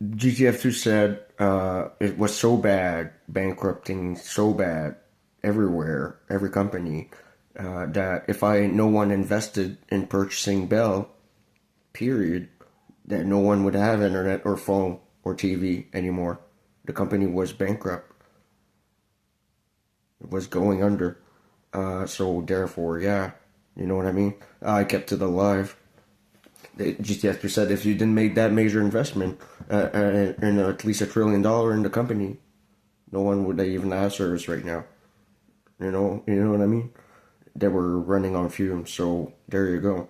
GTF2 said it was so bad, bankrupting so bad everywhere, every company, that if no one invested in purchasing Bell, period, that no one would have internet or phone or TV anymore. The company was bankrupt. It was going under. So therefore, yeah, you know what I mean? I kept it alive. GTS said if you didn't make that major investment in at least $1 trillion in the company, no one would even have service right now. You know what I mean? They were running on fumes. So there you go.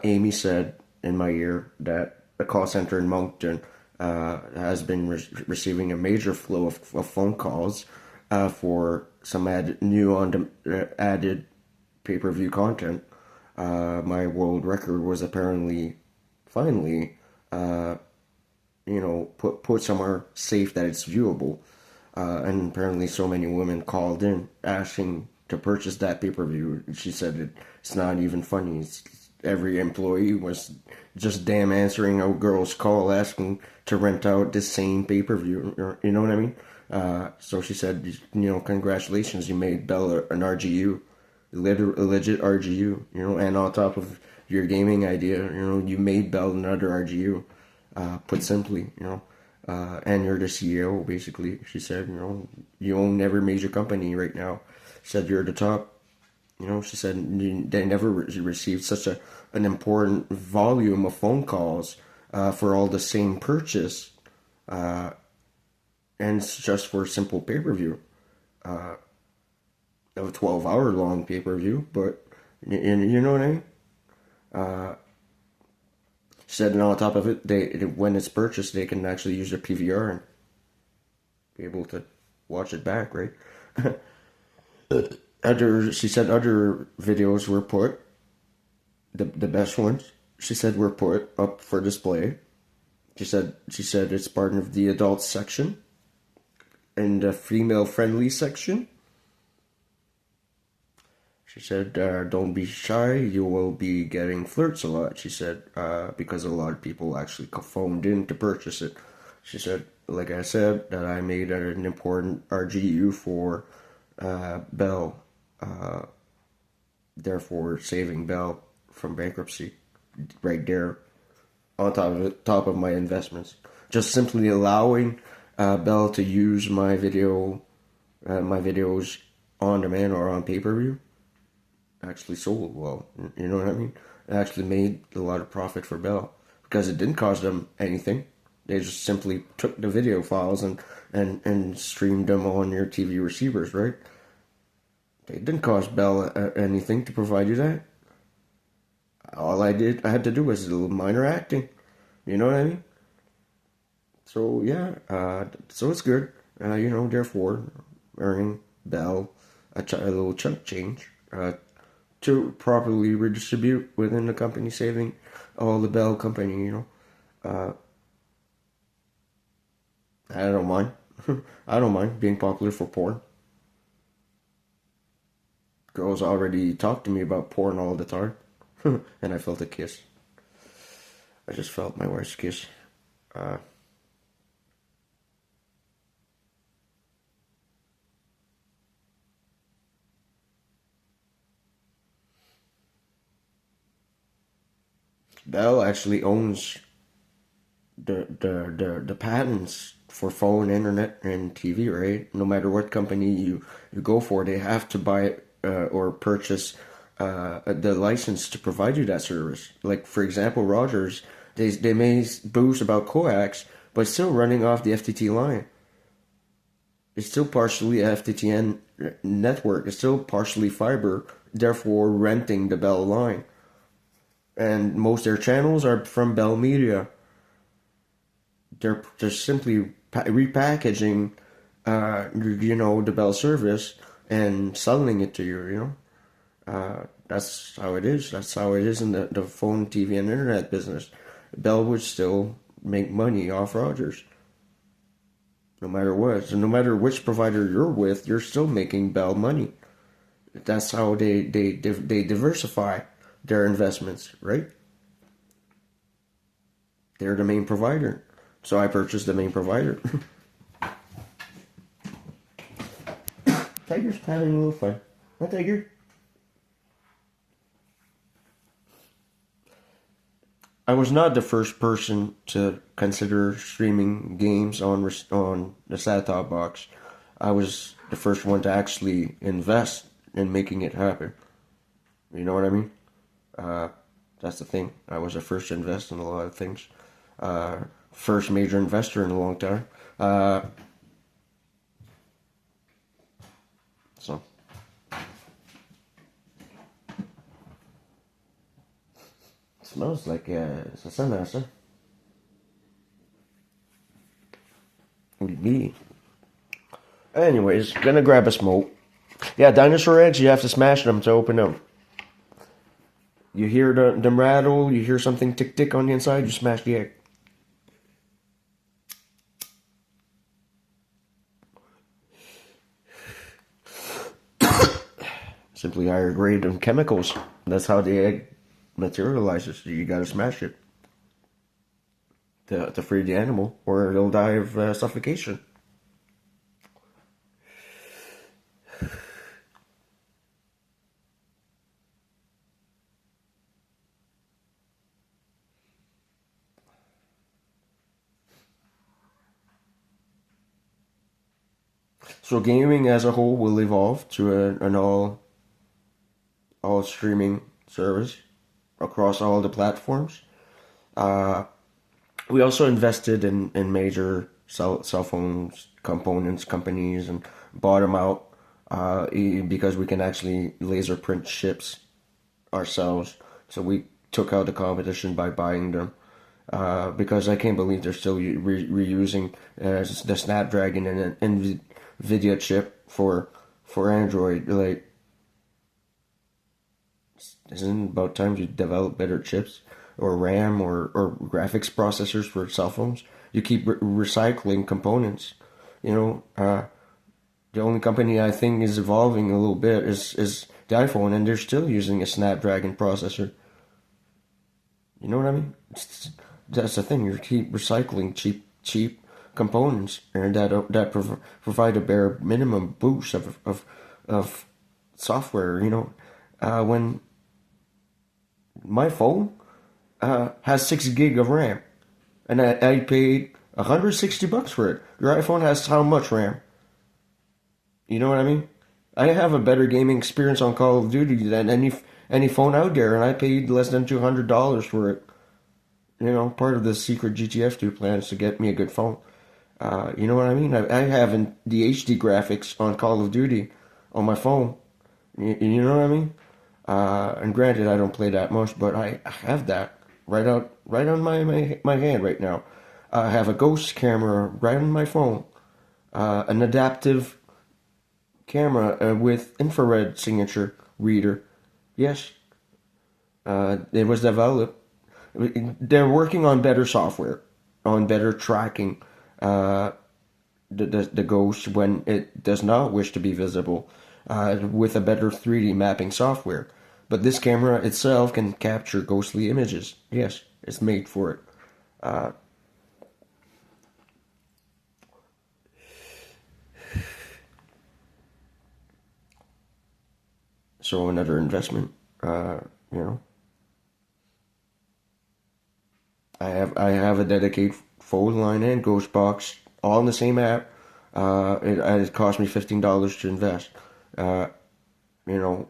Amy said in my ear that the call center in Moncton has been receiving a major flow of phone calls for some added pay-per-view content. My world record was apparently finally, put somewhere safe that it's viewable. And apparently, so many women called in asking to purchase that pay per view. She said it's not even funny. Every employee was just damn answering a girl's call asking to rent out the same pay per view. You know what I mean? So she said, congratulations, you made Bell an RGU, a legit RGU, and on top of your gaming idea, you made Bell another RGU, put simply, and you're the CEO, basically. She said, you own every major company right now. She said, you're the top. She said they never received such an important volume of phone calls for all the same purchase, and it's just for a simple pay-per-view, of a 12-hour long pay-per-view, but you know what I mean? She said, and on top of it, when it's purchased, they can actually use their PVR and be able to watch it back, right? She said other videos were put, the best ones, she said, were put up for display. She said it's part of the adult section and the female friendly section. She said, don't be shy, you will be getting flirts a lot. She said, because a lot of people actually phoned in to purchase it. She said, like I said, that I made an important RGU for Bell, therefore saving Bell from bankruptcy right there on top of my investments. Just simply allowing Bell to use my videos on demand or on pay-per-view actually sold well. You know what I mean? It actually made a lot of profit for Bell because it didn't cost them anything. They just simply took the video files and streamed them on your TV receivers, right? It didn't cost Bell anything to provide you that. All I had to do was a little minor acting. You know what I mean? So yeah, so it's good. Therefore, earning Bell a little chunk change to properly redistribute within the company, saving all the Bell company. I don't mind. I don't mind being popular for porn. Girls already talk to me about porn all the time, and I felt a kiss. I just felt my wife's kiss. Uh, Bell actually owns the patents for phone, internet, and TV, right? No matter what company you go for, they have to buy or purchase the license to provide you that service. Like for example, Rogers, they may boast about coax, but still running off the FTT line. It's still partially a FTTN network. It's still partially fiber, therefore renting the Bell line. And most of their channels are from Bell Media. They're just simply repackaging, the Bell service and selling it to you. That's how it is. That's how it is in the phone, TV, and internet business. Bell would still make money off Rogers, no matter what. So no matter which provider you're with, you're still making Bell money. That's how they diversify their investments, right? They're the main provider. So I purchased the main provider. Tiger's having a little fun. Huh, Tiger? I was not the first person to consider streaming games on the set-top box. I was the first one to actually invest in making it happen. You know what I mean? That's the thing. I was the first to invest in a lot of things. First major investor in a long time. So it smells like it's a sunhouse, huh? Would be. Anyways, gonna grab a smoke. Yeah, dinosaur eggs. You have to smash them to open them. You hear them rattle. You hear something tick tick on the inside. You smash the egg. Simply higher grade of chemicals. That's how the egg materializes. You gotta smash it to free the animal, or it'll die of suffocation. So gaming as a whole will evolve to an all streaming service across all the platforms. Uh, we also invested in major cell phones components companies and bought them out because we can actually laser print chips ourselves. So we took out the competition by buying them. Because I can't believe they're still reusing the Snapdragon and NVIDIA chip for Android. Like, isn't it about time to develop better chips or RAM or graphics processors for cell phones? You keep recycling components. You know, the only company I think is evolving a little bit is the iPhone, and they're still using a Snapdragon processor. You know what I mean? That's the thing. You keep recycling cheap components, and that provide a bare minimum boost of software. You know, when my phone has 6 gig of RAM, and I paid $160 for it. Your iPhone has how much RAM? You know what I mean? I have a better gaming experience on Call of Duty than any phone out there, and I paid less than $200 for it. You know, part of the secret GTF2 plan is to get me a good phone. You know what I mean? I have the HD graphics on Call of Duty on my phone. You know what I mean? And granted, I don't play that much, but I have that right on my hand right now. I have a ghost camera right on my phone, an adaptive camera with infrared signature reader. Yes, it was developed. They're working on better software, on better tracking the ghost when it does not wish to be visible, with a better 3D mapping software. But this camera itself can capture ghostly images. Yes, it's made for it. So another investment, you know. I have a dedicated phone line and Ghost Box all in the same app. It cost me $15 to invest. Uh, you know,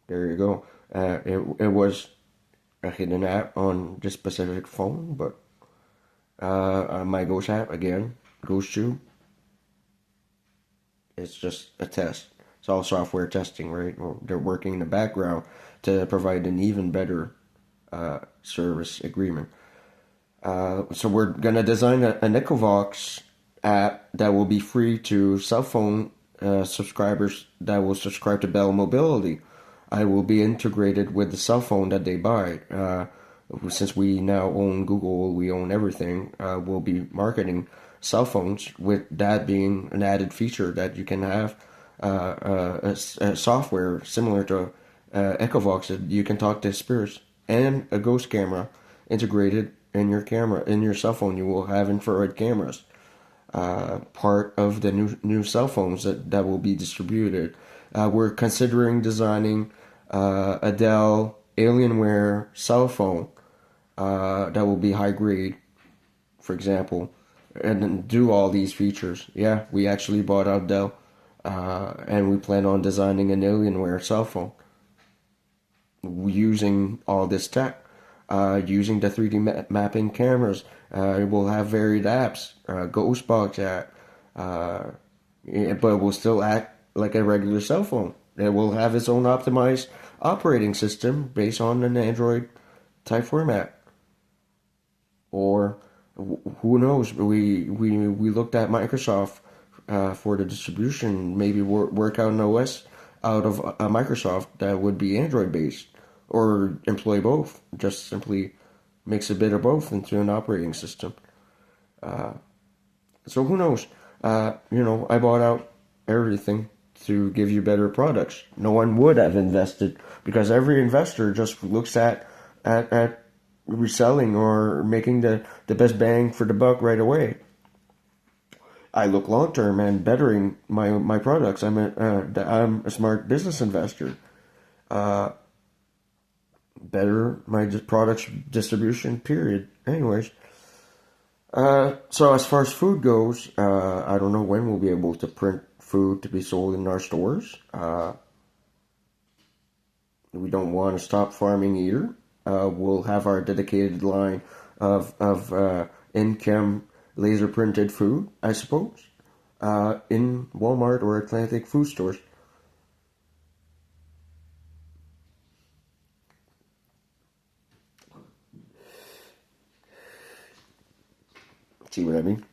there you go. It was a hidden app on this specific phone, but my Ghost app again, Ghost 2, it's just a test. It's all software testing, right? Well, they're working in the background to provide an even better service agreement. So we're gonna design an Echovox app that will be free to cell phone subscribers that will subscribe to Bell Mobility. I will be integrated with the cell phone that they buy. Since we now own Google, we own everything. We'll be marketing cell phones with that being an added feature that you can have a software similar to Echovox that you can talk to spirits and a ghost camera integrated in your camera, in your cell phone. You will have infrared cameras. Part of the new cell phones that will be distributed. We're considering designing a Dell Alienware cell phone that will be high grade, for example, and then do all these features. Yeah, we actually bought out Dell, and we plan on designing an Alienware cell phone using all this tech, using the 3D mapping cameras. It will have varied apps, Ghostbox app, but it will still act like a regular cell phone. It will have its own optimized operating system based on an Android type format. Or who knows? We looked at Microsoft for the distribution. Maybe work out an OS out of Microsoft that would be Android based, or employ both. Just simply mix a bit of both into an operating system. So who knows? I bought out everything to give you better products. No one would have invested because every investor just looks at reselling or making the best bang for the buck right away. I look long term and bettering my products. I'm a smart business investor. Better my products distribution. Period. Anyways, so as far as food goes, I don't know when we'll be able to print food to be sold in our stores. We don't want to stop farming either. We'll have our dedicated line of in-chem laser printed food, I suppose, in Walmart or Atlantic food stores. See what I mean?